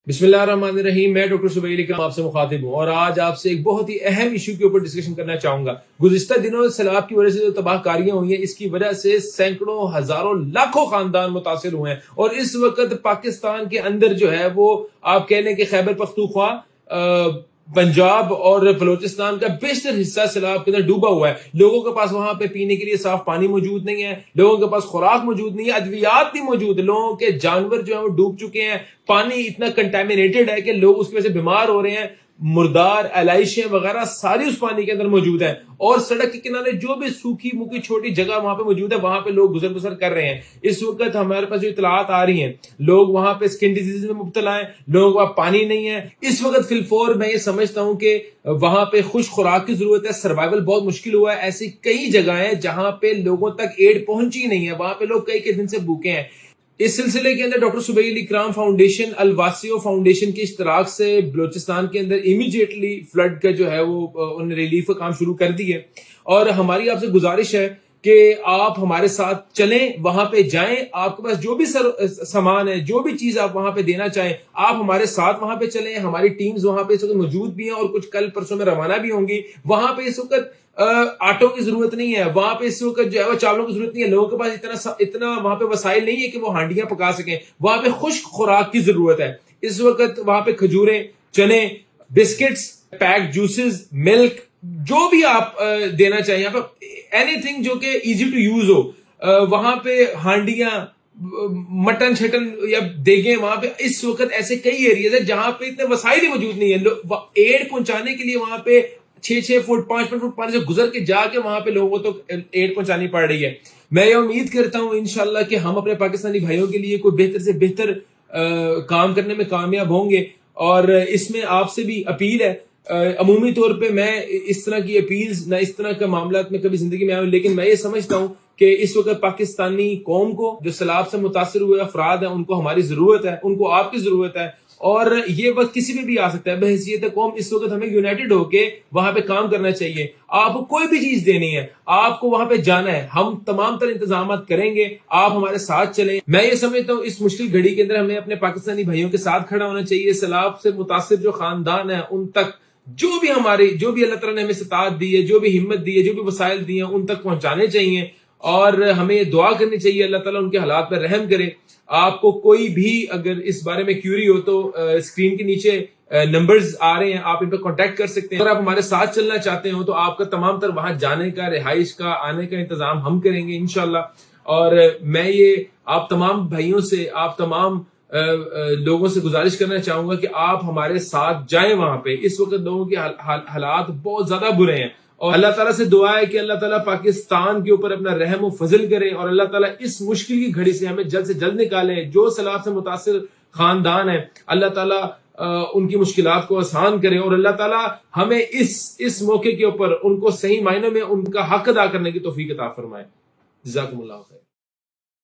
बिस्मिल्लाहिर्रहमानिर्रहीम। मैं डॉक्टर सुबैल इकराम आपसे मुखातिब हूँ और आज आपसे एक बहुत ही अहम इशू के ऊपर डिस्कशन करना चाहूंगा। गुज़िश्ता दिनों सैलाब की वजह से जो तबाहकारियां हुई हैं, इसकी वजह से सैकड़ों हजारों लाखों खानदान मुतासिर हुए हैं और इस वक्त पाकिस्तान के अंदर जो है वो आप कह लें कि खैबर पख्तूनख्वा, पंजाब और बलोचिस्तान का बेशतर हिस्सा सैलाब के अंदर डूबा हुआ है। लोगों के पास वहां पे पीने के लिए साफ पानी मौजूद नहीं है, लोगों के पास खुराक मौजूद नहीं है, अद्वियात नहीं मौजूद, लोगों के जानवर जो है वो डूब चुके हैं, पानी इतना कंटेमिनेटेड है कि लोग उसकी वजह से बीमार हो रहे हैं, मुर्दार एलाइशें वगैरह सारी उस पानी के अंदर मौजूद है। और सड़क के किनारे जो भी सूखी मुखी छोटी जगह वहां पे मौजूद है, वहां पे लोग गुजर बसर कर रहे हैं। इस वक्त हमारे पास जो इतलात आ रही हैं, लोग वहां पे स्किन डिजीज में मुब्तला हैं, लोगों का पानी नहीं है। इस वक्त फिलफोर मैं ये समझता हूं कि वहां पे खुश खुराक की जरूरत है, सर्वाइवल बहुत मुश्किल हुआ है। ऐसी कई जगह है जहां पे लोगों तक एड पहुंची नहीं है, वहां पे लोग कई दिन से भूखे हैं। इस सिलसिले के अंदर डॉक्टर सुबैल इकराम फाउंडेशन, अल वासियो फाउंडेशन के इश्तराक से बलोचिस्तान के अंदर इमीडिएटली फ्लड का जो है वो उन्होंने रिलीफ का काम शुरू कर दिया। और हमारी आपसे गुजारिश है कि आप हमारे साथ चलें, वहां पे जाएं, आपके पास जो भी सामान है, जो भी चीज आप वहां पे देना चाहें, आप हमारे साथ वहां पे चलें। हमारी टीम्स वहां पे इस वक्त मौजूद भी हैं और कुछ कल परसों में रवाना भी होंगी। वहां पे इस वक्त आटों की जरूरत नहीं है, वहां पे इस वक्त जो है वो चावलों की जरूरत नहीं है, लोगों के पास इतना वहां पे वसाइल नहीं है कि वो हांडियां पका सकें। वहां पे खुश्क खुराक की जरूरत है। इस वक्त वहां पे खजूरें, चने, बिस्किट्स, पैक जूसेस, मिल्क, जो भी आप देना चाहिए, यहाँ पे एनीथिंग जो कि इजी टू यूज हो। वहां पे हांडियां, मटन छटन या देगे, वहां पे इस वक्त ऐसे कई एरियाज है जहां पे इतने वसाइल ही मौजूद नहीं है। एड पहुंचाने के लिए वहां पे 6 फुट 5 फुट पानी से गुजर के जाके वहां पे लोगों को तो एड पहुंचानी पड़ रही है। मैं ये उम्मीद करता हूं इंशाल्लाह कि हम अपने पाकिस्तानी भाइयों के लिए कोई बेहतर से बेहतर काम करने में कामयाब होंगे। और इसमें आपसे भी अपील है, अमूमी तौर पे मैं इस तरह की अपील्स ना इस तरह के मामला में कभी जिंदगी में आया, लेकिन मैं ये समझता हूं कि इस वक्त पाकिस्तानी कौम को, जो सैलाब से मुतासर हुए अफराद हैं, उनको हमारी जरूरत है, उनको आपकी जरूरत है। और ये वक्त किसी में भी आ सकता है। बहैसियत कौम इस वक्त हमें यूनाइटेड होके वहां पे काम करना चाहिए। आपको कोई भी चीज देनी है, आपको वहां पे जाना है, हम तमाम तरह इंतजाम करेंगे, आप हमारे साथ चलें। मैं ये समझता हूँ इस मुश्किल घड़ी के अंदर हमें अपने पाकिस्तानी भाइयों के साथ खड़ा होना चाहिए। सैलाब से मुतासिर जो खानदान है उन तक जो भी अल्लाह ताला ने हमें सतात दी है, जो भी हिम्मत दी है, जो भी वसाइल दिए हैं, उन तक पहुंचाने चाहिए। और हमें दुआ करनी चाहिए अल्लाह ताला उनके हालात पर रहम करे। आपको कोई भी अगर इस बारे में क्यूरी हो तो स्क्रीन के नीचे नंबर्स आ रहे हैं, आप इन पर कांटेक्ट कर सकते हैं। अगर आप हमारे साथ चलना चाहते हो तो आपका तमाम तर वहां जाने का, रिहाइश का, आने का इंतजाम हम करेंगे इंशाल्लाह। और मैं ये आप तमाम भाइयों से, आप तमाम लोगों से गुजारिश करना चाहूंगा कि आप हमारे साथ जाएं वहां पे। इस वक्त लोगों के हालात बहुत ज्यादा बुरे हैं और अल्लाह ताला से दुआ है कि अल्लाह ताला पाकिस्तान के ऊपर अपना रहम और फजल करे और अल्लाह ताला इस मुश्किल की घड़ी से हमें जल्द से जल्द निकाले। जो सैलाब से मुतासिर खानदान है, अल्लाह ताला उनकी मुश्किलात को आसान करे और अल्लाह ताला हमें इस मौके के ऊपर उनको सही मायनों में उनका हक अदा करने की तौफीक अता फरमाए। जज़ाकुमुल्लाह खैर।